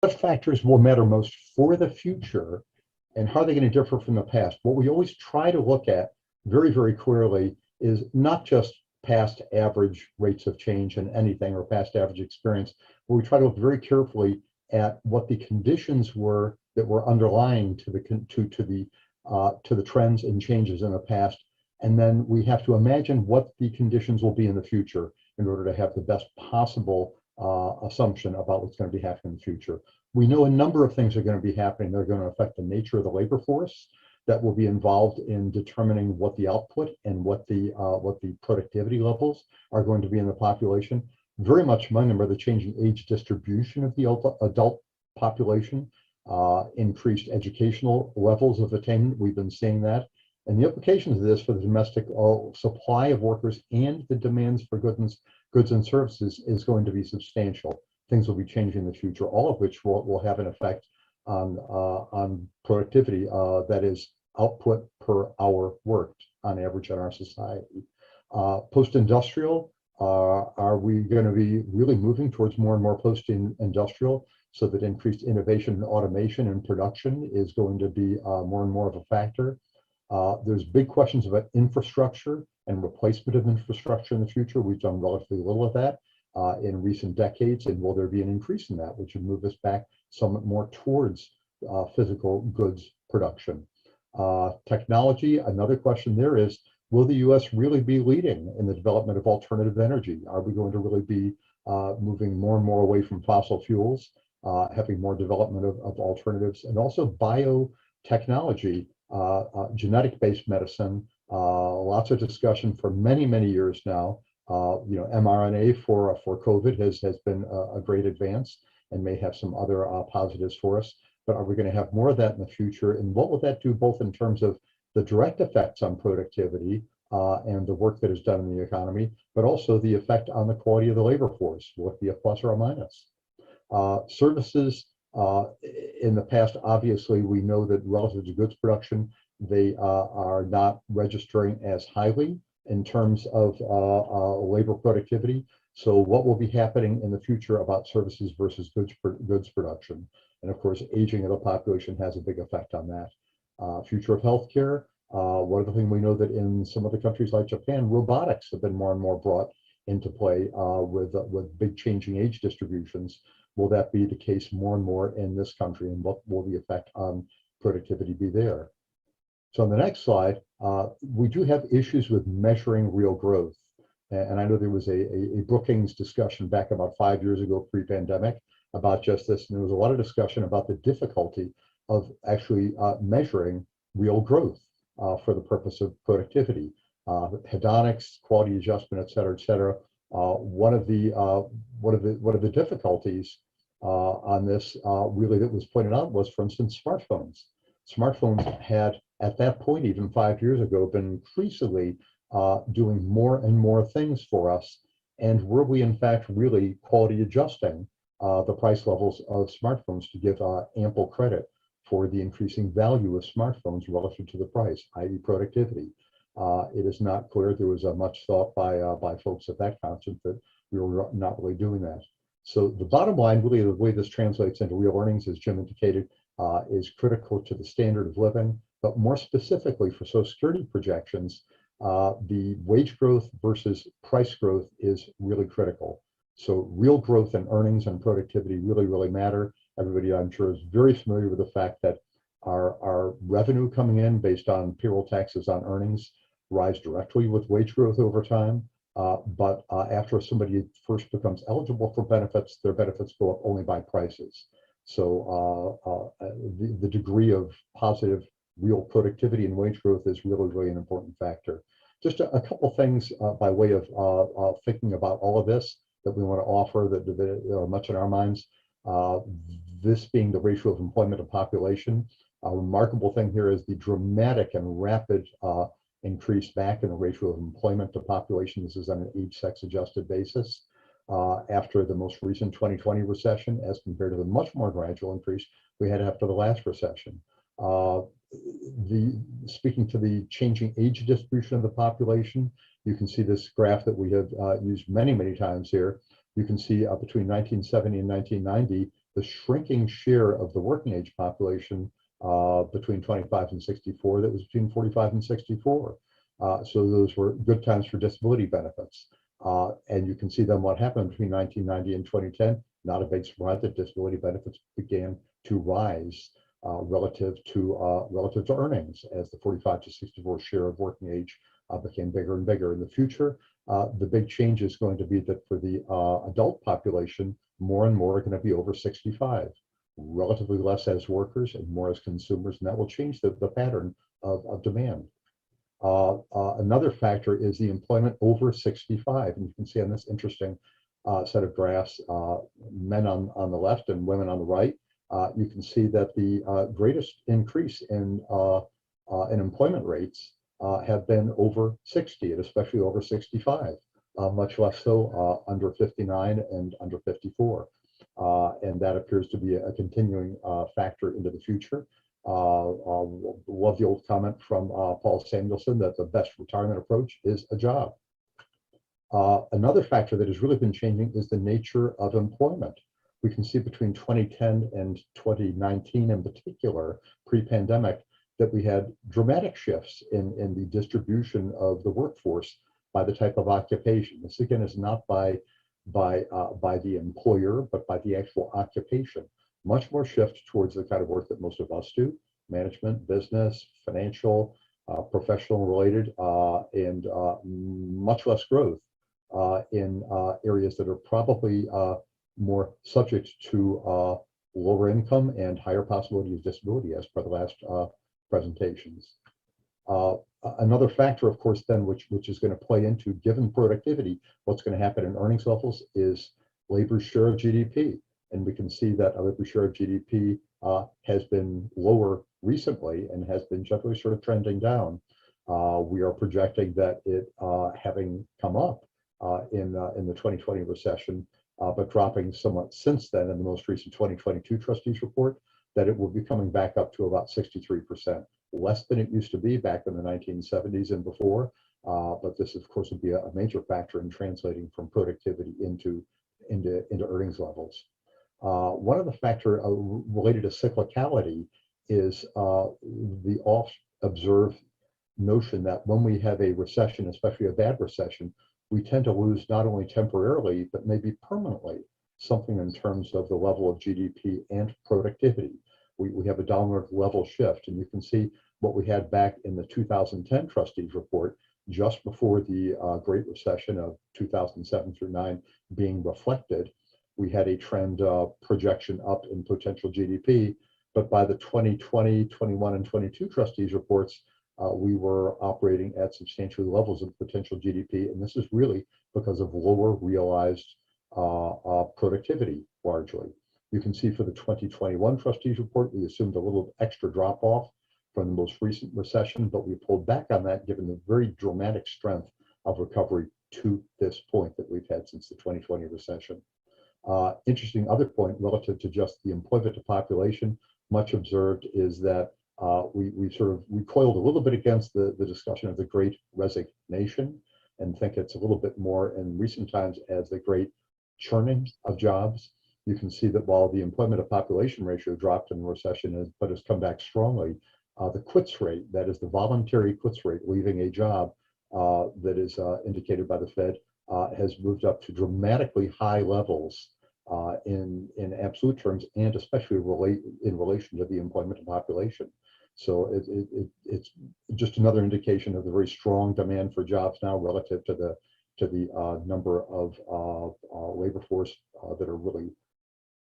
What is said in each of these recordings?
what factors will matter most for the future and how are they going to differ from the past? What we always try to look at very, very clearly is not just past average rates of change in anything or past average experience, but we try to look very carefully at what the conditions were that were underlying to the trends and changes in the past. And then we have to imagine what the conditions will be in the future in order to have the best possible assumption about what's going to be happening in the future. We know a number of things are going to be happening. They're going to affect the nature of the labor force that will be involved in determining what the output and what the productivity levels are going to be in the population. Very much remember the changing age distribution of the adult population, increased educational levels of attainment. We've been seeing that. And the implications of this for the domestic supply of workers and the demands for goods and services is going to be substantial. Things will be changing in the future, all of which will have an effect on productivity, that is output per hour worked on average in our society. Post-industrial, are we going to be really moving towards more and more post-industrial so that increased innovation and automation and production is going to be more and more of a factor? There's big questions about infrastructure and replacement of infrastructure in the future. We've done relatively little of that in recent decades, and will there be an increase in that, which would move us back somewhat more towards physical goods production? Technology, another question there is, will the US really be leading in the development of alternative energy? Are we going to really be moving more and more away from fossil fuels, having more development of alternatives, and also biotechnology, genetic-based medicine, lots of discussion for many, many years now. mRNA for COVID has been a great advance and may have some other positives for us. But are we going to have more of that in the future? And what will that do both in terms of the direct effects on productivity and the work that is done in the economy, but also the effect on the quality of the labor force? Will it be a plus or a minus? Services, in the past, obviously, we know that relative to goods production, they are not registering as highly in terms of labor productivity. So what will be happening in the future about services versus goods production? And of course, aging of the population has a big effect on that. Future of healthcare, one of the things we know that in some other countries like Japan, robotics have been more and more brought into play with big changing age distributions. Will that be the case more and more in this country, and what will the effect on productivity be there? So on the next slide, we do have issues with measuring real growth. And I know there was a Brookings discussion back about 5 years ago, pre-pandemic, about just this. And there was a lot of discussion about the difficulty of actually measuring real growth for the purpose of productivity. Hedonics, quality adjustment, et cetera, et cetera. One of the difficulties on this really that was pointed out was, for instance, smartphones. Smartphones had, at that point, even 5 years ago, been increasingly doing more and more things for us. And were we, in fact, really quality adjusting the price levels of smartphones to give ample credit for the increasing value of smartphones relative to the price, i.e. productivity? It is not clear. There was much thought by folks at that conference that we were not really doing that. So the bottom line, really, the way this translates into real earnings, as Jim indicated, is critical to the standard of living, but more specifically for Social Security projections, the wage growth versus price growth is really critical. So real growth in earnings and productivity really, really matter. Everybody, I'm sure, is very familiar with the fact that our revenue coming in based on payroll taxes on earnings rise directly with wage growth over time. But after somebody first becomes eligible for benefits, their benefits go up only by prices. So the degree of positive real productivity and wage growth is really, really an important factor. Just a couple things by way of thinking about all of this that we want to offer that are much in our minds. This being the ratio of employment to population. A remarkable thing here is the dramatic and rapid increase back in the ratio of employment to population. This is on an age, sex adjusted basis after the most recent 2020 recession, as compared to the much more gradual increase we had after the last recession. Speaking to the changing age distribution of the population, you can see this graph that we have used many, many times here. You can see between 1970 and 1990, the shrinking share of the working age population between 25 and 64 that was between 45 and 64. So those were good times for disability benefits. And you can see then what happened between 1990 and 2010. Not a big surprise that disability benefits began to rise relative to earnings as the 45 to 64 share of working age became bigger and bigger. In the future, the big change is going to be that for the adult population, more and more are going to be over 65, relatively less as workers and more as consumers, and that will change the pattern of demand. Another factor is the employment over 65, and you can see on this interesting set of graphs, men on the left and women on the right. You can see that the greatest increase in employment rates have been over 60, and especially over 65, much less so under 59 and under 54. And that appears to be a continuing factor into the future. Love the old comment from Paul Samuelson that the best retirement approach is a job. Another factor that has really been changing is the nature of employment. We can see between 2010 and 2019 in particular, pre-pandemic, that we had dramatic shifts in the distribution of the workforce by the type of occupation. This again is not by the employer, but by the actual occupation. Much more shift towards the kind of work that most of us do: management, business, financial, professional related, and much less growth in areas that are probably more subject to lower income and higher possibility of disability, as per the last presentations. Another factor, of course, then, which is going to play into, given productivity, what's going to happen in earnings levels is labor's share of GDP. And we can see that labor share of GDP has been lower recently and has been generally sort of trending down. We are projecting that it, having come up in the 2020 recession, but dropping somewhat since then in the most recent 2022 trustees report, that it will be coming back up to about 63%, less than it used to be back in the 1970s and before. But this, of course, would be a major factor in translating from productivity into earnings levels. One of the factors related to cyclicality is the oft-observed notion that when we have a recession, especially a bad recession, we tend to lose not only temporarily, but maybe permanently, something in terms of the level of GDP and productivity. We have a downward level shift, and you can see what we had back in the 2010 trustees report, just before the Great Recession of 2007 through 9 being reflected. We had a trend projection up in potential GDP, but by the 2020, 21, and 22 trustees reports, we were operating at substantial levels of potential GDP, and this is really because of lower realized productivity, largely. You can see for the 2021 trustees report, we assumed a little extra drop off from the most recent recession, but we pulled back on that given the very dramatic strength of recovery to this point that we've had since the 2020 recession. Interesting other point relative to just the employment to population, much observed is that we sort of recoiled a little bit against the discussion of the Great Resignation, and think it's a little bit more in recent times as the great churning of jobs. You can see that while the employment to population ratio dropped in the recession, but has come back strongly, the quits rate, that is the voluntary quits rate, leaving a job that is indicated by the Fed, has moved up to dramatically high levels in absolute terms, and especially in relation to the employment to population. So it's just another indication of the very strong demand for jobs now relative to the number of labor force that are really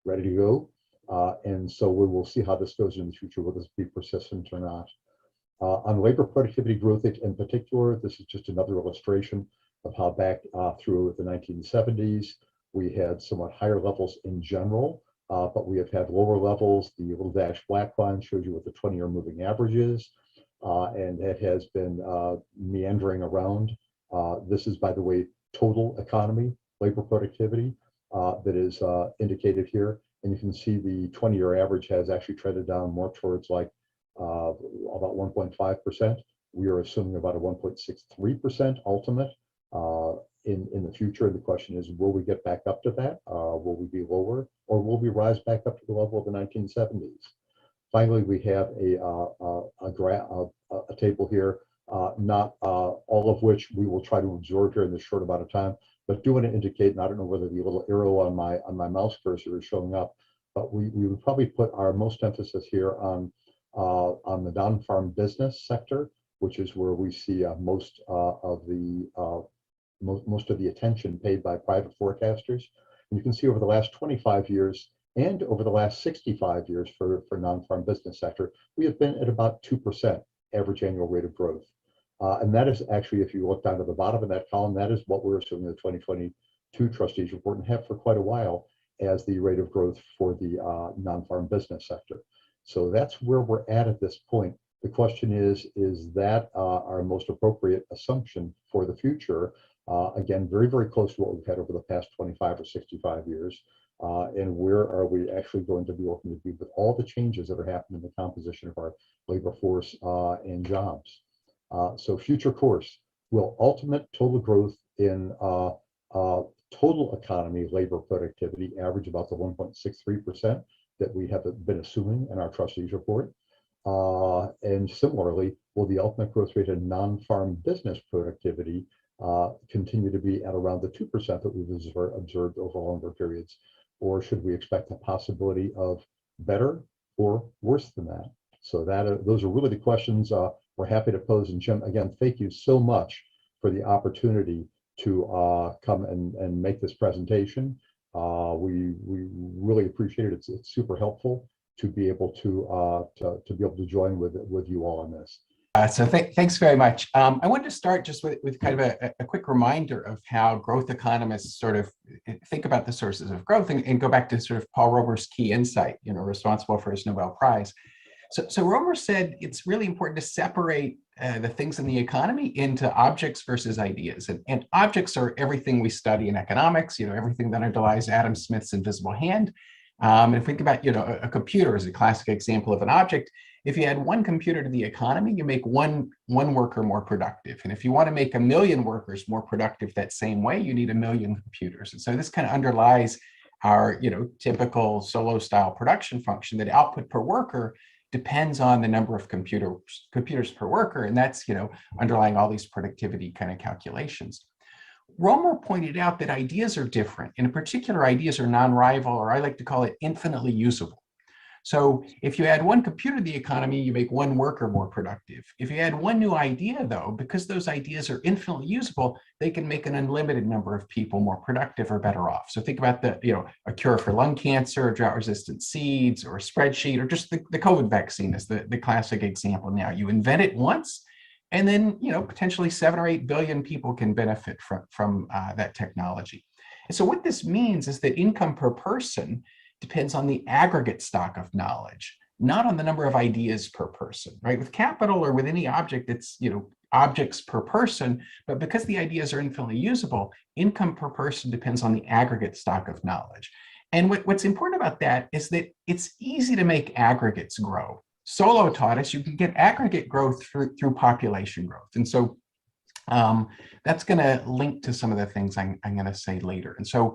ready to go. And so we will see how this goes in the future, will this be persistent or not. On labor productivity growth in particular, this is just another illustration of how back through the 1970s, we had somewhat higher levels in general, but we have had lower levels. The little dashed black line shows you what the 20-year moving average is, and it has been meandering around. This is, by the way, total economy, labor productivity, that is indicated here. And you can see the 20-year average has actually trended down more towards like about 1.5%. We are assuming about a 1.63% ultimate. in the future. The question is, will we get back up to that? Will we be lower, or will we rise back up to the level of the 1970s? Finally, we have a table here, not all of which we will try to absorb here in this short amount of time, but do want to indicate, and I don't know whether the little arrow on my mouse cursor is showing up, but we would probably put our most emphasis here on the non-farm business sector, which is where we see most of the attention paid by private forecasters. And you can see over the last 25 years and over the last 65 years for non-farm business sector, we have been at about 2% average annual rate of growth. And that is actually, if you look down to the bottom of that column, that is what we're assuming the 2022 trustees report and have for quite a while as the rate of growth for the non-farm business sector. So that's where we're at this point. The question is that our most appropriate assumption for the future? Again, very, very close to what we've had over the past 25 or 65 years. And where are we actually going to be looking to be with all the changes that are happening in the composition of our labor force and jobs? So future course, will ultimate total growth in total economy labor productivity average about the 1.63% that we have been assuming in our trustees report? And similarly, will the ultimate growth rate in non-farm business productivity continue to be at around the 2% that we've observed over longer periods? Or should we expect a possibility of better or worse than that? So those are really the questions we're happy to pose. And Jim, again, thank you so much for the opportunity to come and make this presentation. We really appreciate it. It's super helpful to be able to join with you all on this. So thanks very much. I wanted to start just with kind of a quick reminder of how growth economists sort of think about the sources of growth and go back to sort of Paul Romer's key insight, responsible for his Nobel Prize. So Romer said it's really important to separate the things in the economy into objects versus ideas. And objects are everything we study in economics, everything that underlies Adam Smith's invisible hand. And if we think about, a computer as a classic example of an object, if you add one computer to the economy, you make one worker more productive. And if you want to make 1 million workers more productive that same way, you need 1 million computers. And so this kind of underlies our, typical solo style production function, that output per worker depends on the number of computers per worker. And that's, underlying all these productivity kind of calculations. Romer pointed out that ideas are different. In particular, ideas are non-rival, or I like to call it infinitely usable. So if you add one computer to the economy, you make one worker more productive. If you add one new idea, though, because those ideas are infinitely usable, they can make an unlimited number of people more productive or better off. So think about a cure for lung cancer, drought-resistant seeds, or a spreadsheet, or just the COVID vaccine is the classic example now. You invent it once, and then potentially 7 or 8 billion people can benefit from that technology. And so what this means is that income per person depends on the aggregate stock of knowledge, not on the number of ideas per person, right? With capital or with any object, it's, objects per person, but because the ideas are infinitely usable, income per person depends on the aggregate stock of knowledge. And what's important about that is that it's easy to make aggregates grow. Solow taught us you can get aggregate growth through population growth. And so that's going to link to some of the things I'm going to say later. And so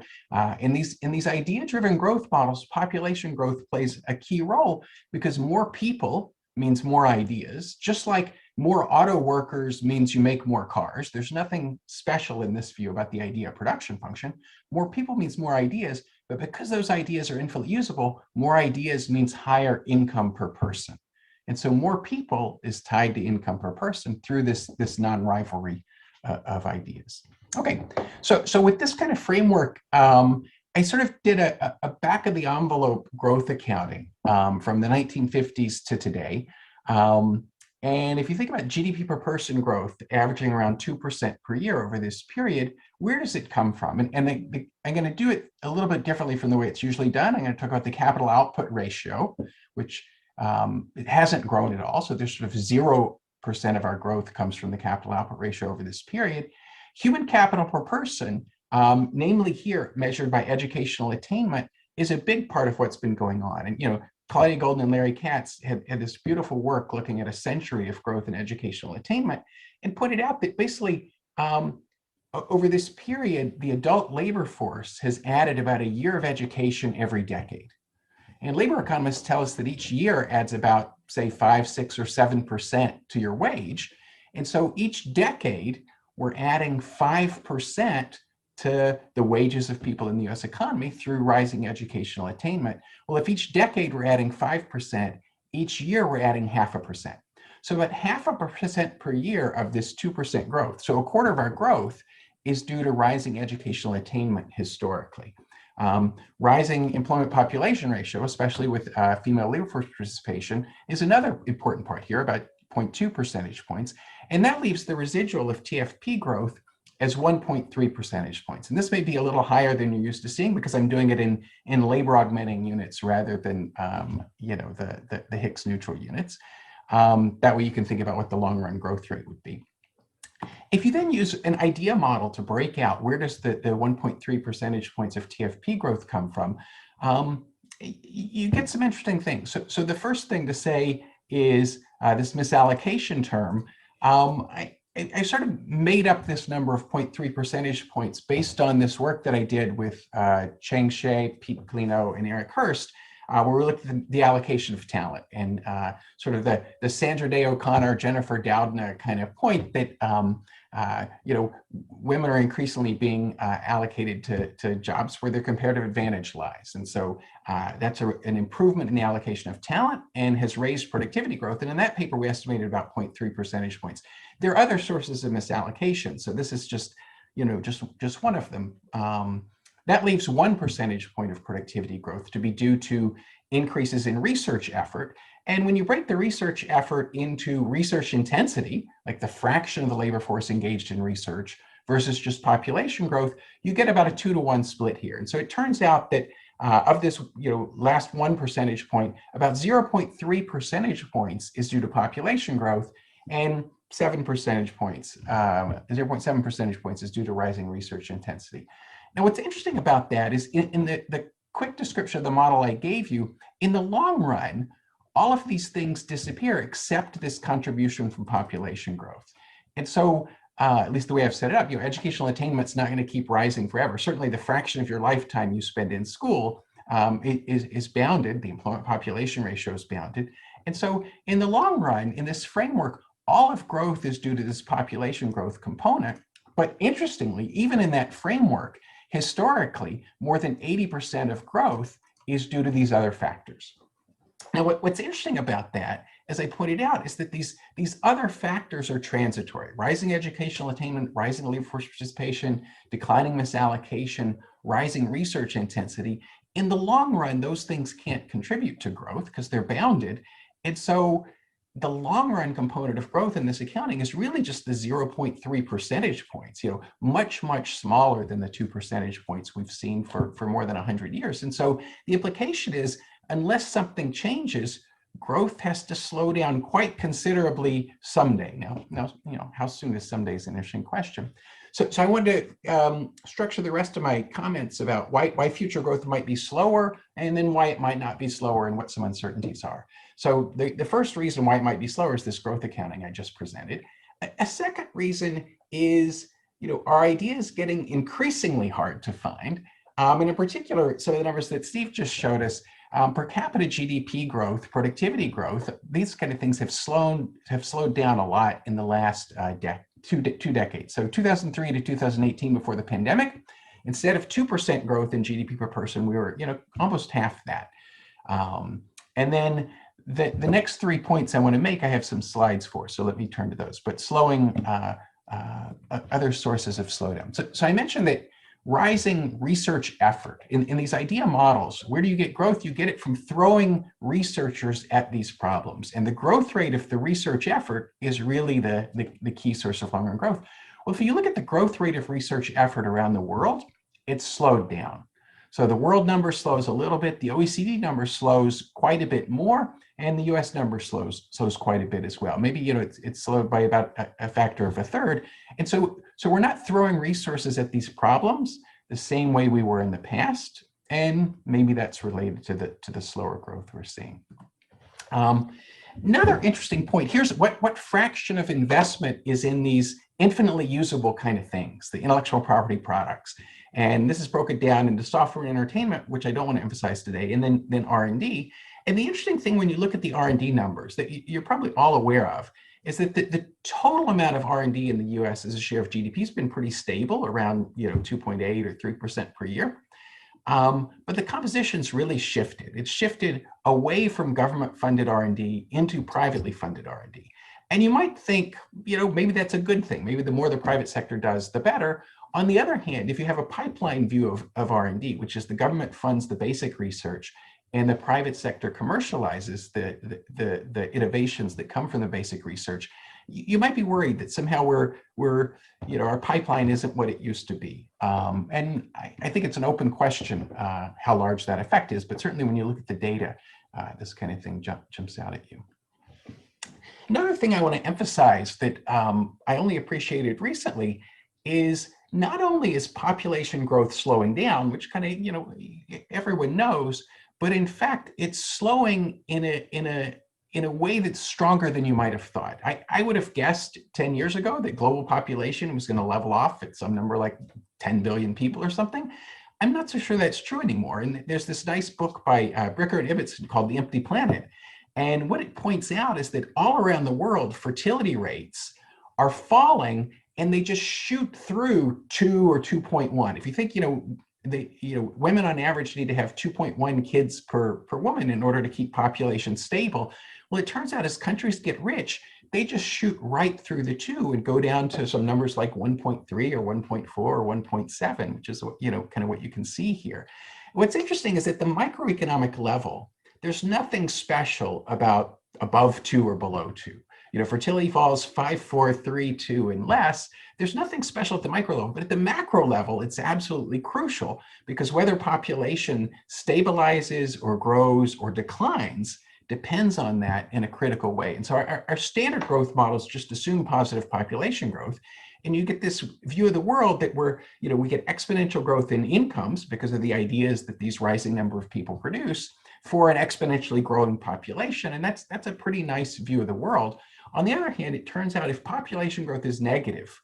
in these idea-driven growth models, population growth plays a key role because more people means more ideas, just like more auto workers means you make more cars. There's nothing special in this view about the idea production function. More people means more ideas, but because those ideas are infinitely usable, more ideas means higher income per person. And so more people is tied to income per person through this non-rivalry of ideas. Okay, so with this kind of framework, I sort of did a back of the envelope growth accounting from the 1950s to today. And if you think about GDP per person growth averaging around 2% per year over this period, where does it come from? And I'm going to do it a little bit differently from the way it's usually done. I'm going to talk about the capital output ratio, which it hasn't grown at all. So there's sort of 0% of our growth comes from the capital output ratio over this period. Human capital per person, namely here measured by educational attainment, is a big part of what's been going on. And Claudia Golden and Larry Katz had this beautiful work looking at a century of growth in educational attainment and pointed out that basically over this period, the adult labor force has added about a year of education every decade. And labor economists tell us that each year adds about, say, 5, 6, or 7% to your wage. And so each decade, we're adding 5% to the wages of people in the US economy through rising educational attainment. Well, if each decade we're adding 5%, each year we're adding 0.5%. So about 0.5% per year of this 2% growth. So a quarter of our growth is due to rising educational attainment historically. Rising employment population ratio, especially with female labor force participation, is another important part here, about 0.2 percentage points. And that leaves the residual of TFP growth as 1.3 percentage points. And this may be a little higher than you're used to seeing because I'm doing it in labor augmenting units rather than the Hicks neutral units. That way you can think about what the long run growth rate would be. If you then use an idea model to break out where does the 1.3 percentage points of TFP growth come from, you get some interesting things. So the first thing to say is this misallocation term. I sort of made up this number of 0.3 percentage points based on this work that I did with Cheng Shea, Pete Polino, and Eric Hurst, where we looked at the allocation of talent and sort of the Sandra Day O'Connor, Jennifer Doudna kind of point that women are increasingly being allocated to jobs where their comparative advantage lies. And so that's an improvement in the allocation of talent and has raised productivity growth. And in that paper, we estimated about 0.3 percentage points. There are other sources of misallocation. So this is just one of them. That leaves 1 percentage point of productivity growth to be due to increases in research effort. And when you break the research effort into research intensity, like the fraction of the labor force engaged in research versus just population growth, you get about a 2-to-1 split here. And so it turns out that of this last 1 percentage point, about 0.3 percentage points is due to population growth, and 7 percentage points, 0.7 percentage points is due to rising research intensity. Now, what's interesting about that is in the quick description of the model I gave you, in the long run, all of these things disappear except this contribution from population growth. And so, at least the way I've set it up, educational attainment's not going to keep rising forever. Certainly the fraction of your lifetime you spend in school is bounded. The employment population ratio is bounded. And so in the long run, in this framework, all of growth is due to this population growth component. But interestingly, even in that framework, historically, more than 80% of growth is due to these other factors. Now, what's interesting about that, as I pointed out, is that these other factors are transitory. Rising educational attainment, rising labor force participation, declining misallocation, rising research intensity. In the long run, those things can't contribute to growth because they're bounded. And so the long run component of growth in this accounting is really just the 0.3 percentage points, much, much smaller than the 2 percentage points we've seen for more than 100 years. And so the implication is, unless something changes, growth has to slow down quite considerably someday. Now, how soon is someday is an interesting question. So I wanted to structure the rest of my comments about why future growth might be slower, and then why it might not be slower and what some uncertainties are. So the first reason why it might be slower is this growth accounting I just presented. A second reason is, our idea is getting increasingly hard to find. And in particular, some of the numbers that Steve just showed us, per capita GDP growth, productivity growth, these kind of things have slowed down a lot in the last two decades. So 2003 to 2018, before the pandemic, instead of 2% growth in GDP per person, we were almost half that. And then the next 3 points I want to make, I have some slides for, so let me turn to those. But slowing, other sources of slowdown. So I mentioned that rising research effort in these idea models, where do you get growth? You get it from throwing researchers at these problems. And the growth rate of the research effort is really the key source of long-run growth. Well, if you look at the growth rate of research effort around the world, it's slowed down. So the world number slows a little bit, the OECD number slows quite a bit more, and the US number slows quite a bit as well. Maybe it's slowed by about a factor of a third. And so we're not throwing resources at these problems the same way we were in the past, and maybe that's related to the slower growth we're seeing. Another interesting point, here's what fraction of investment is in these infinitely usable kind of things, the intellectual property products. And this is broken down into software and entertainment, which I don't want to emphasize today, and then R&D. And the interesting thing when you look at the R&D numbers that you're probably all aware of is that the total amount of R&D in the US as a share of GDP has been pretty stable, around 2.8 or 3% per year. But the composition's really shifted. It's shifted away from government-funded R&D into privately funded R&D. And you might think, maybe that's a good thing. Maybe the more the private sector does, the better. On the other hand, if you have a pipeline view of R&D, which is the government funds the basic research and the private sector commercializes the innovations that come from the basic research, you might be worried that somehow our pipeline isn't what it used to be. And I think it's an open question how large that effect is, but certainly when you look at the data, this kind of thing jumps out at you. Another thing I want to emphasize that I only appreciated recently is not only is population growth slowing down, which kind of, everyone knows, but in fact, it's slowing in a way that's stronger than you might have thought. I would have guessed 10 years ago that global population was going to level off at some number like 10 billion people or something. I'm not so sure that's true anymore. And there's this nice book by Bricker and Ibbotson called The Empty Planet. And what it points out is that all around the world, fertility rates are falling and they just shoot through 2 or 2.1. If you think, women on average need to have 2.1 kids per woman in order to keep population stable. Well, it turns out as countries get rich, they just shoot right through the 2 and go down to some numbers like 1.3 or 1.4 or 1.7, which is, kind of what you can see here. What's interesting is at the microeconomic level, there's nothing special about above 2 or below 2. Fertility falls 5, 4, 3, 2, and less. There's nothing special at the micro level, but at the macro level, it's absolutely crucial because whether population stabilizes or grows or declines depends on that in a critical way. And so our standard growth models just assume positive population growth. And you get this view of the world that we get exponential growth in incomes because of the ideas that these rising number of people produce for an exponentially growing population. And that's a pretty nice view of the world. On the other hand, it turns out if population growth is negative,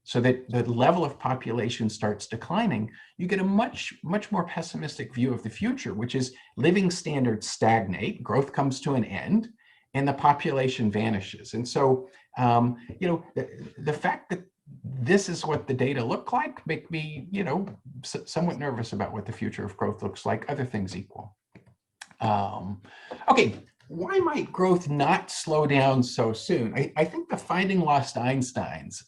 so that the level of population starts declining, you get a much, much more pessimistic view of the future, which is living standards stagnate, growth comes to an end, and the population vanishes. And so, the fact that this is what the data look like make me, somewhat nervous about what the future of growth looks like, other things equal. Okay, why might growth not slow down so soon? I think the finding lost Einsteins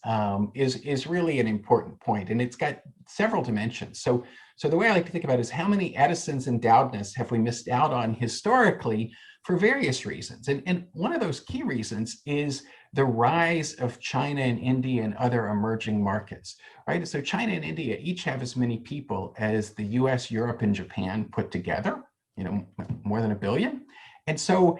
is really an important point, and it's got several dimensions. So the way I like to think about it is how many Edison's endowedness have we missed out on historically for various reasons? And one of those key reasons is the rise of China and India and other emerging markets, right? So China and India each have as many people as the US, Europe, and Japan put together, more than 1 billion. And so,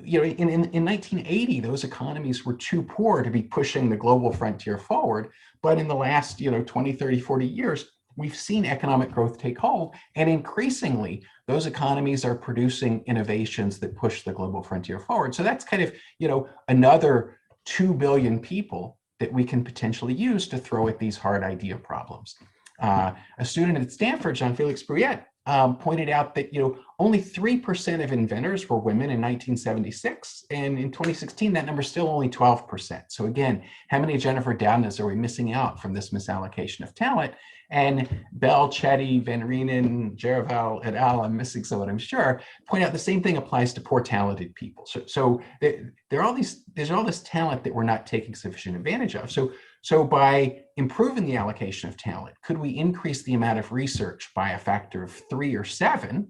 in 1980, those economies were too poor to be pushing the global frontier forward. But in the last, 20, 30, 40 years, we've seen economic growth take hold. And increasingly, those economies are producing innovations that push the global frontier forward. So that's kind of, another 2 billion people that we can potentially use to throw at these hard idea problems. A student at Stanford, Jean-Félix Bruyette, pointed out that only 3% of inventors were women in 1976, and in 2016 that number is still only 12%. So again, how many Jennifer Doudnas are we missing out from this misallocation of talent? And Bell, Chetty, Van Reenen, Jaraval et al., I'm missing someone I'm sure, point out the same thing applies to poor talented people. So there's all this talent that we're not taking sufficient advantage of. So by improving the allocation of talent, could we increase the amount of research by a factor of 3 or 7,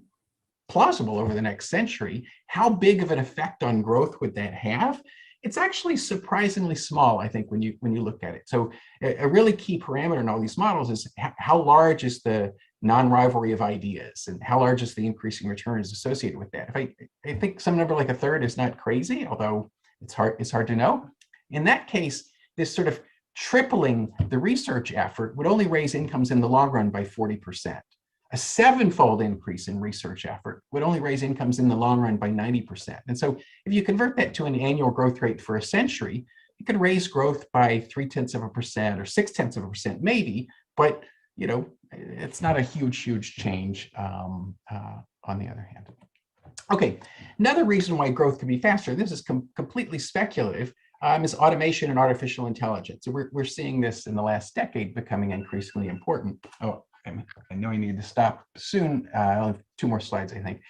plausible over the next century? How big of an effect on growth would that have? It's actually surprisingly small, I think, when you look at it. So a really key parameter in all these models is how large is the non-rivalry of ideas and how large is the increasing returns associated with that. I think some number like 1/3 is not crazy, although it's hard to know. In that case, this sort of tripling the research effort would only raise incomes in the long run by 40%. A 7-fold increase in research effort would only raise incomes in the long run by 90%. And so if you convert that to an annual growth rate for a century, it could raise growth by 0.3% or 0.6%, maybe, but it's not a huge change on the other hand. Okay, another reason why growth could be faster, this is completely speculative, is automation and artificial intelligence. So we're seeing this in the last decade becoming increasingly important. Oh, I know I need to stop soon. I'll have 2 more slides, I think.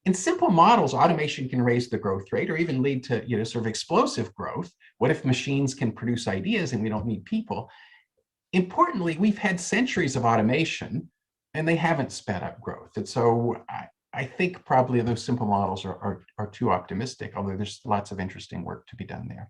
In simple models, automation can raise the growth rate or even lead to sort of explosive growth. What if machines can produce ideas and we don't need people? Importantly, we've had centuries of automation and they haven't sped up growth. And so I think probably those simple models are too optimistic, although there's lots of interesting work to be done there.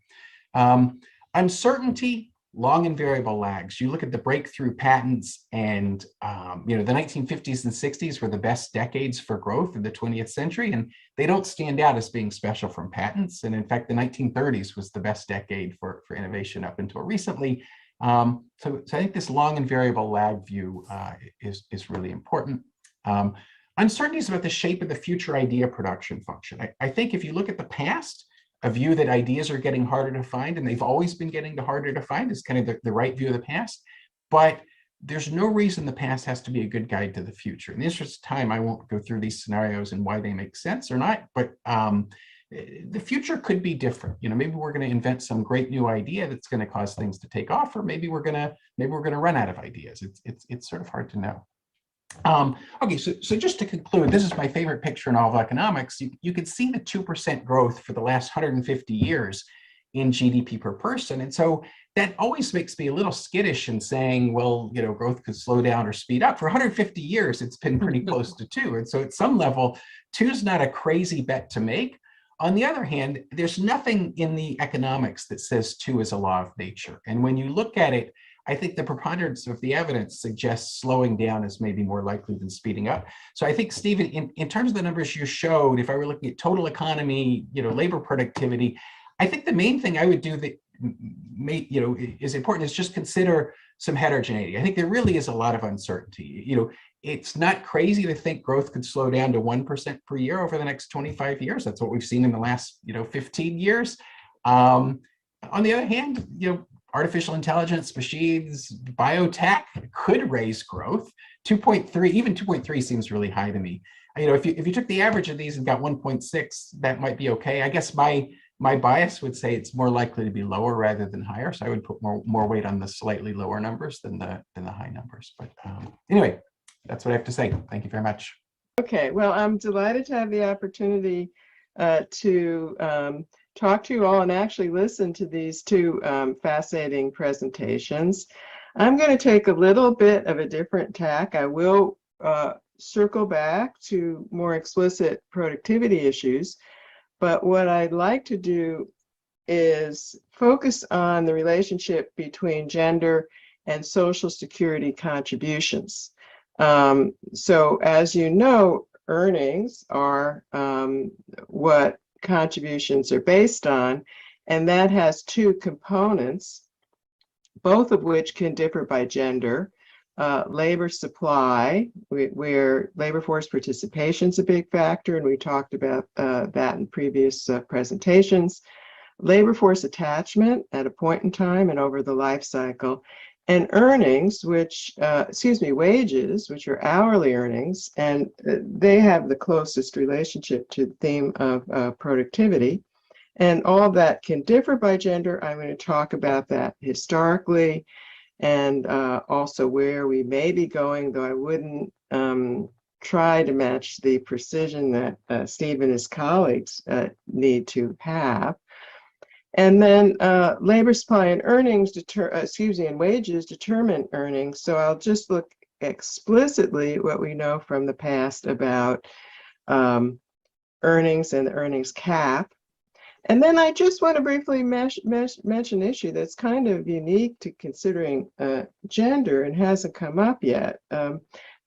Uncertainty, long and variable lags. You look at the breakthrough patents and the 1950s and 60s were the best decades for growth in the 20th century, and they don't stand out as being special from patents. And in fact, the 1930s was the best decade for innovation up until recently. So I think this long and variable lag view is really important. Uncertainties about the shape of the future idea production function. I think if you look at the past, a view that ideas are getting harder to find, and they've always been getting harder to find, is kind of the right view of the past. But there's no reason the past has to be a good guide to the future. In the interest of time, I won't go through these scenarios and why they make sense or not, but the future could be different. Maybe we're going to invent some great new idea that's going to cause things to take off, or maybe we're going to run out of ideas. It's sort of hard to know. Okay, so just to conclude, this is my favorite picture in all of economics. You can see the 2% growth for the last 150 years in GDP per person. And so that always makes me a little skittish in saying, well, growth could slow down or speed up. For 150 years, it's been pretty close to 2. And so at some level, 2 is not a crazy bet to make. On the other hand, there's nothing in the economics that says 2 is a law of nature. And when you look at it, I think the preponderance of the evidence suggests slowing down is maybe more likely than speeding up. So I think, Stephen, in terms of the numbers you showed, if I were looking at total economy, labor productivity, I think the main thing I would do that is important is just consider some heterogeneity. I think there really is a lot of uncertainty. It's not crazy to think growth could slow down to 1% per year over the next 25 years. That's what we've seen in the last 15 years. On the other hand, artificial intelligence, machines, biotech could raise growth. 2.3, even 2.3 seems really high to me. If you took the average of these and got 1.6, that might be okay. I guess my bias would say it's more likely to be lower rather than higher. So I would put more weight on the slightly lower numbers than the high numbers. But anyway, that's what I have to say. Thank you very much. Okay, well, I'm delighted to have the opportunity to talk to you all and actually listen to these 2 fascinating presentations. I'm going to take a little bit of a different tack. I will circle back to more explicit productivity issues, but what I'd like to do is focus on the relationship between gender and Social Security contributions. So as you know, earnings are what contributions are based on, and that has 2 components, both of which can differ by gender. Labor supply, where labor force participation is a big factor, and we talked about that in previous presentations. Labor force attachment at a point in time and over the life cycle, and earnings, wages, which are hourly earnings, and they have the closest relationship to the theme of productivity. And all of that can differ by gender. I'm going to talk about that historically and also where we may be going, though I wouldn't try to match the precision that Steve and his colleagues need to have. And then labor supply and earnings, and wages determine earnings. So I'll just look explicitly at what we know from the past about earnings and the earnings cap. And then I just want to briefly mention an issue that's kind of unique to considering gender and hasn't come up yet.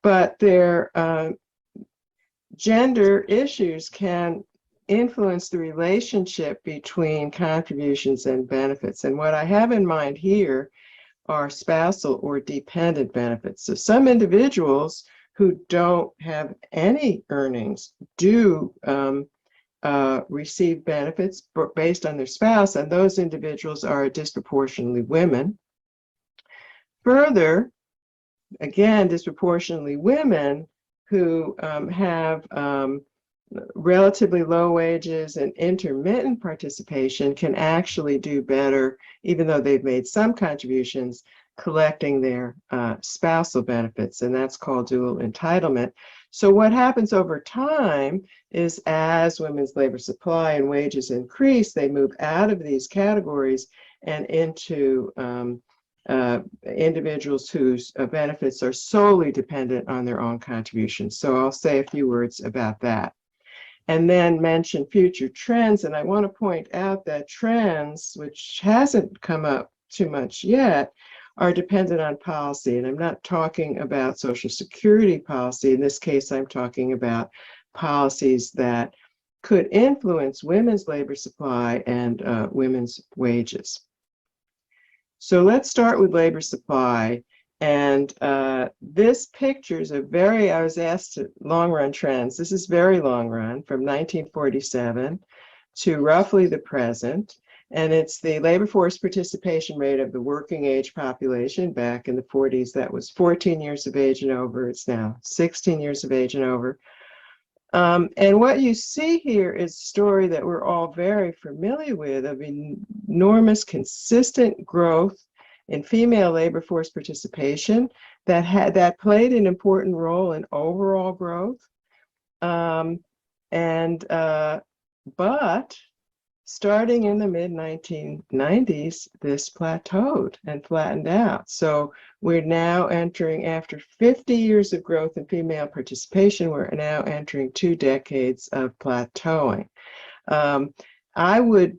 But gender issues can influence the relationship between contributions and benefits. And what I have in mind here are spousal or dependent benefits. So some individuals who don't have any earnings do receive benefits based on their spouse, and those individuals are disproportionately women. Further, again, disproportionately women who have relatively low wages and intermittent participation can actually do better, even though they've made some contributions, collecting their spousal benefits, and that's called dual entitlement. So what happens over time is as women's labor supply and wages increase, they move out of these categories and into individuals whose benefits are solely dependent on their own contributions. So I'll say a few words about that. And then mention future trends. And I want to point out that trends, which hasn't come up too much yet, are dependent on policy. And I'm not talking about Social Security policy. In this case, I'm talking about policies that could influence women's labor supply and women's wages. So let's start with labor supply. And this picture is I was asked to long run trends. This is very long run from 1947 to roughly the present. And it's the labor force participation rate of the working age population. Back in the 40s, that was 14 years of age and over. It's now 16 years of age and over. And what you see here is a story that we're all very familiar with of enormous consistent growth in female labor force participation that played an important role in overall growth. But starting in the mid-1990s, this plateaued and flattened out. So we're now entering, after 50 years of growth in female participation, we're now entering 2 decades of plateauing. I would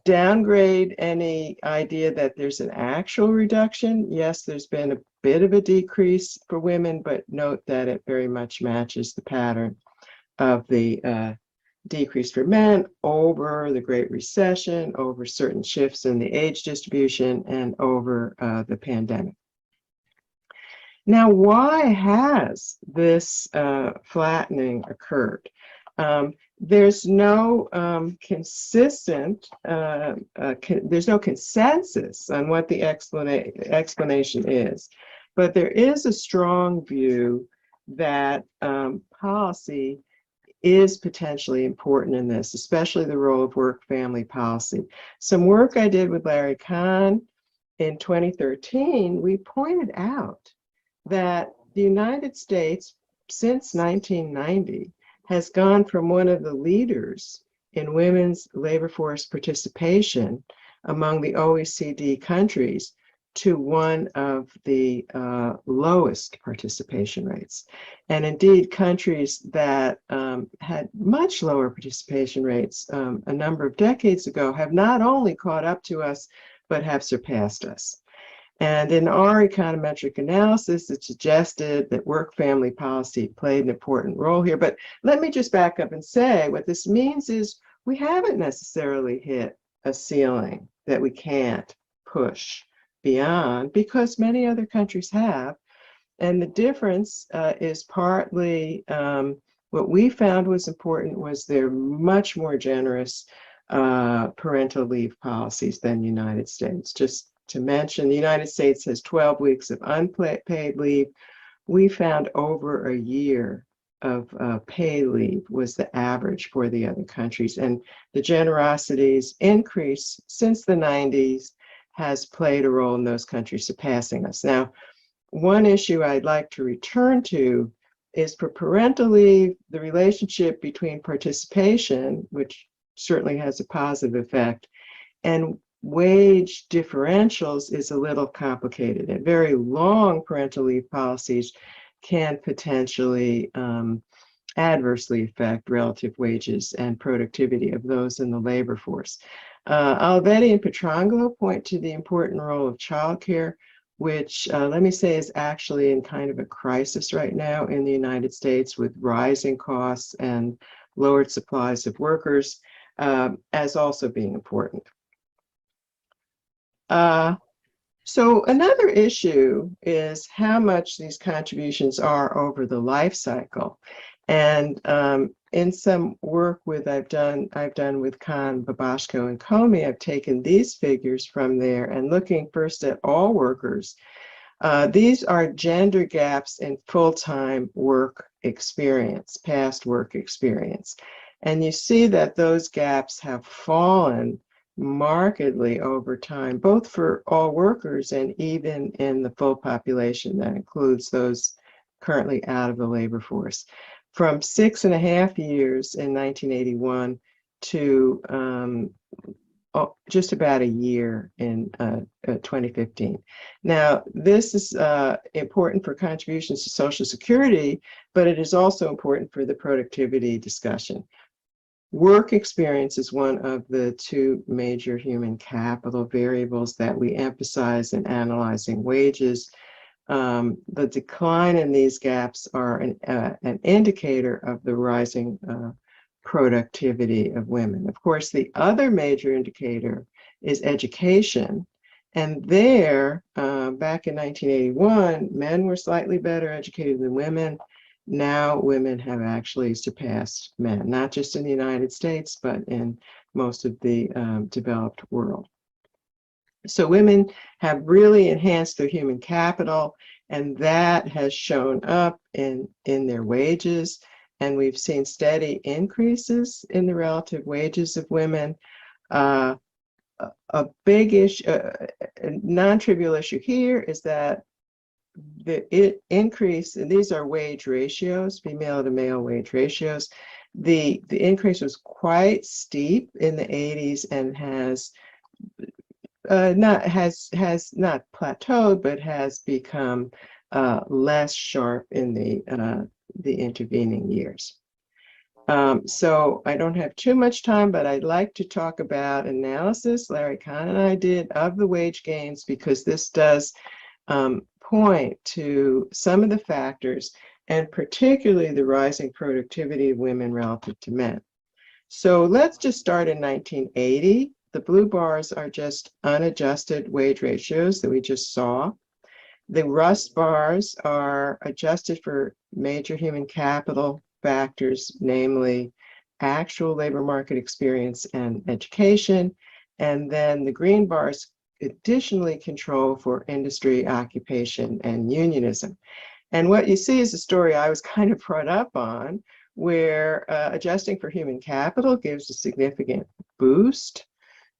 downgrade any idea that there's an actual reduction. Yes, there's been a bit of a decrease for women, but note that it very much matches the pattern of the decrease for men over the Great Recession, over certain shifts in the age distribution, and over the pandemic. Now, why has this flattening occurred? There's no consistent, there's no consensus on what the explanation is, but there is a strong view that policy is potentially important in this, especially the role of work-family policy. Some work I did with Larry Kahn in 2013, we pointed out that the United States, since 1990, has gone from one of the leaders in women's labor force participation among the OECD countries to one of the lowest participation rates. And indeed, countries that had much lower participation rates a number of decades ago have not only caught up to us, but have surpassed us. And in our econometric analysis, it suggested that work-family policy played an important role here. But let me just back up and say what this means is we haven't necessarily hit a ceiling that we can't push beyond, because many other countries have. And the difference is partly what we found was important was their much more generous parental leave policies than the United States. Just to mention, the United States has 12 weeks of unpaid leave. We found over a year of paid leave was the average for the other countries. And the generosity's increase since the 90s has played a role in those countries surpassing us. Now, one issue I'd like to return to is for parental leave, the relationship between participation, which certainly has a positive effect, and wage differentials is a little complicated. And very long parental leave policies can potentially adversely affect relative wages and productivity of those in the labor force. Alvetti and Petrangelo point to the important role of childcare, which let me say is actually in kind of a crisis right now in the United States with rising costs and lowered supplies of workers, as also being important. So another issue is how much these contributions are over the life cycle. And in some work I've done with Khan, Babashko, and Comey, I've taken these figures from there and looking first at all workers. These are gender gaps in full-time work experience, past work experience. And you see that those gaps have fallen markedly over time, both for all workers and even in the full population. That includes those currently out of the labor force. From 6.5 years in 1981 to just about a year in 2015. Now, this is important for contributions to Social Security, but it is also important for the productivity discussion. Work experience is one of the two major human capital variables that we emphasize in analyzing wages. The decline in these gaps are an indicator of the rising productivity of women. Of course, the other major indicator is education. And there, back in 1981, men were slightly better educated than women. Now women have actually surpassed men, not just in the United States, but in most of the developed world. So women have really enhanced their human capital, and that has shown up in their wages. And we've seen steady increases in the relative wages of women. A big issue, non-trivial issue here is that the increase, and these are wage ratios, female to male wage ratios. The increase was quite steep in the 80s and has not plateaued, but has become less sharp in the intervening years. So I don't have too much time, but I'd like to talk about analysis Larry Kahn and I did of the wage gains, because this does point to some of the factors, and particularly the rising productivity of women relative to men. So let's just start in 1980. The blue bars are just unadjusted wage ratios that we just saw. The rust bars are adjusted for major human capital factors, namely actual labor market experience and education. And then the green bars additionally control for industry, occupation, and unionism. And what you see is a story I was kind of brought up on, where adjusting for human capital gives a significant boost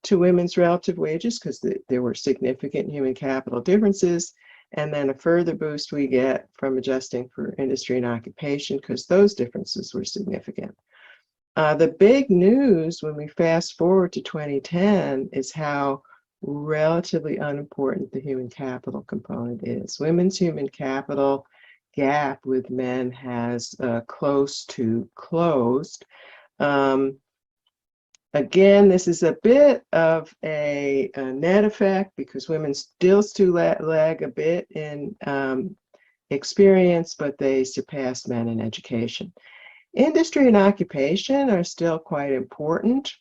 to women's relative wages because there were significant human capital differences. And then a further boost we get from adjusting for industry and occupation because those differences were significant. The big news when we fast forward to 2010 is how relatively unimportant the human capital component is. Women's human capital gap with men has close to closed. Again, this is a bit of a net effect because women still lag a bit in experience, but they surpass men in education. Industry and occupation are still quite important,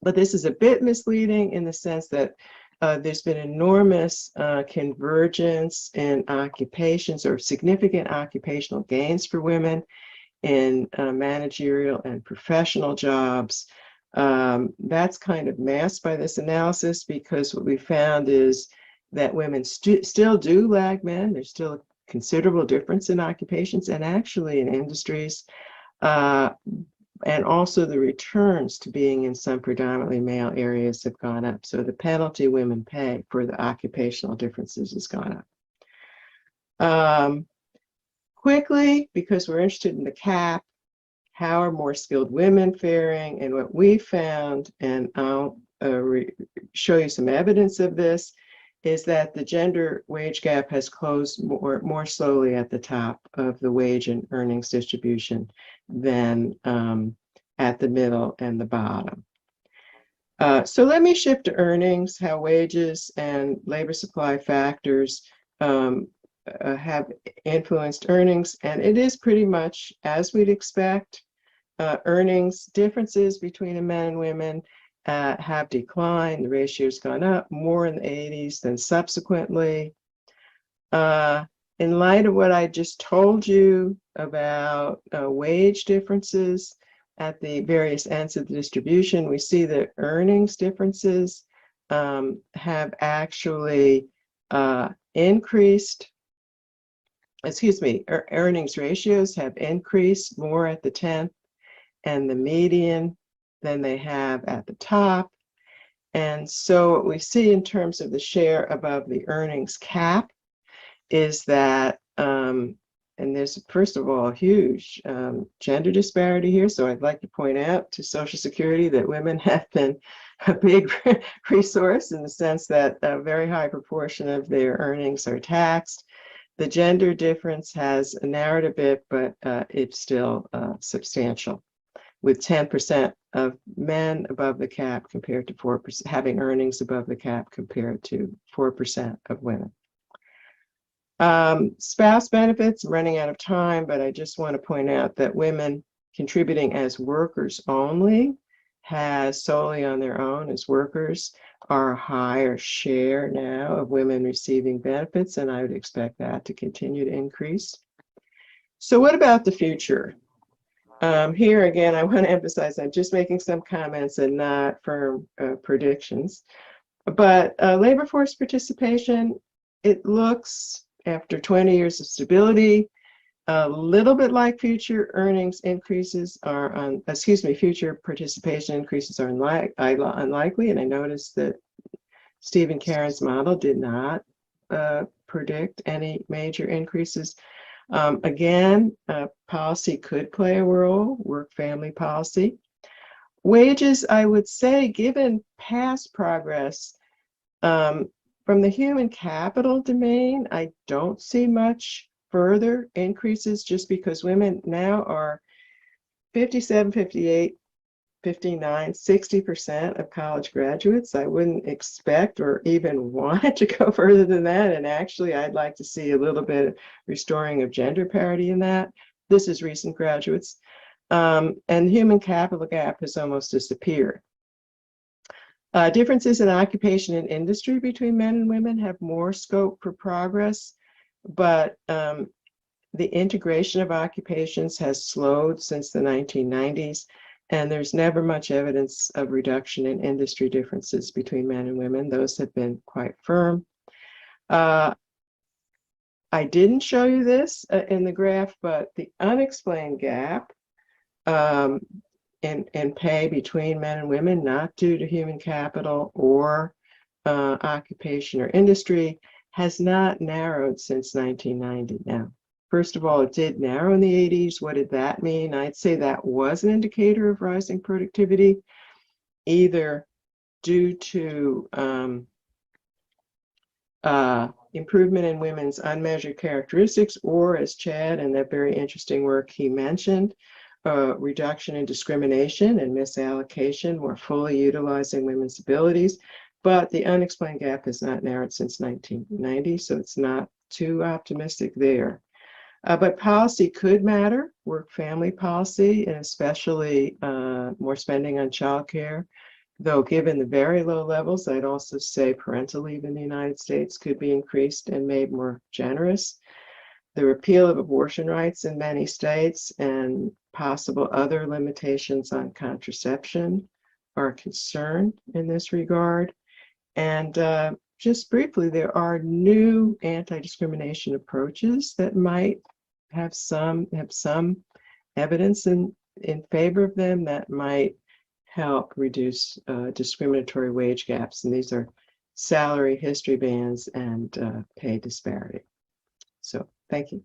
but this is a bit misleading in the sense that there's been enormous convergence in occupations or significant occupational gains for women in managerial and professional jobs. That's kind of masked by this analysis because what we found is that women still do lag men. There's still a considerable difference in occupations and actually in industries. And also the returns to being in some predominantly male areas have gone up. So the penalty women pay for the occupational differences has gone up. Quickly, because we're interested in the cap, how are more skilled women faring? And what we found, and I'll show you some evidence of this, is that the gender wage gap has closed more slowly at the top of the wage and earnings distribution than at the middle and the bottom. So let me shift to earnings, how wages and labor supply factors have influenced earnings, and it is pretty much as we'd expect. Earnings differences between men and women have declined. The ratio's gone up more in the 80s than subsequently. In light of what I just told you, about wage differences at the various ends of the distribution, we see that earnings differences have actually increased. Excuse me, earnings ratios have increased more at the 10th and the median than they have at the top. And so what we see in terms of the share above the earnings cap is that, and there's first of all a huge gender disparity here. So I'd like to point out to Social Security that women have been a big resource in the sense that a very high proportion of their earnings are taxed. The gender difference has narrowed a bit, but it's still substantial, with 10% of men above the cap compared to 4%, having earnings above the cap compared to 4% of women. Spouse benefits, I'm running out of time, but I just want to point out that women contributing as workers only has solely on their own as workers are a higher share now of women receiving benefits, and I would expect that to continue to increase. So what about the future? Here again, I want to emphasize I'm just making some comments and not firm predictions. But labor force participation, it looks, after 20 years of stability, a little bit like future earnings increases are on, future participation increases are unlikely. And I noticed that Steve and Karen's model did not predict any major increases. Again, policy could play a role, work-family policy. Wages, I would say, given past progress, from the human capital domain, I don't see much further increases just because women now are 57, 58, 59, 60% of college graduates. I wouldn't expect or even want it to go further than that. And actually, I'd like to see a little bit of restoring of gender parity in that. This is recent graduates. And the human capital gap has almost disappeared. Differences in occupation and industry between men and women have more scope for progress, but the integration of occupations has slowed since the 1990s, and there's never much evidence of reduction in industry differences between men and women. Those have been quite firm. I didn't show you this in the graph, but the unexplained gap in pay between men and women, not due to human capital or occupation or industry, has not narrowed since 1990. Now, first of all, it did narrow in the 80s. What did that mean? I'd say that was an indicator of rising productivity, either due to improvement in women's unmeasured characteristics, or as Chad in that very interesting work he mentioned, reduction in discrimination and misallocation, more fully utilizing women's abilities. But the unexplained gap has not narrowed since 1990, so it's not too optimistic there. But policy could matter, work-family policy, and especially more spending on childcare. Though given the very low levels, I'd also say parental leave in the United States could be increased and made more generous. The repeal of abortion rights in many states and possible other limitations on contraception are a concern in this regard. And just briefly, there are new anti-discrimination approaches that might have some evidence in favor of them that might help reduce discriminatory wage gaps. And these are salary history bands and pay disparity. So thank you.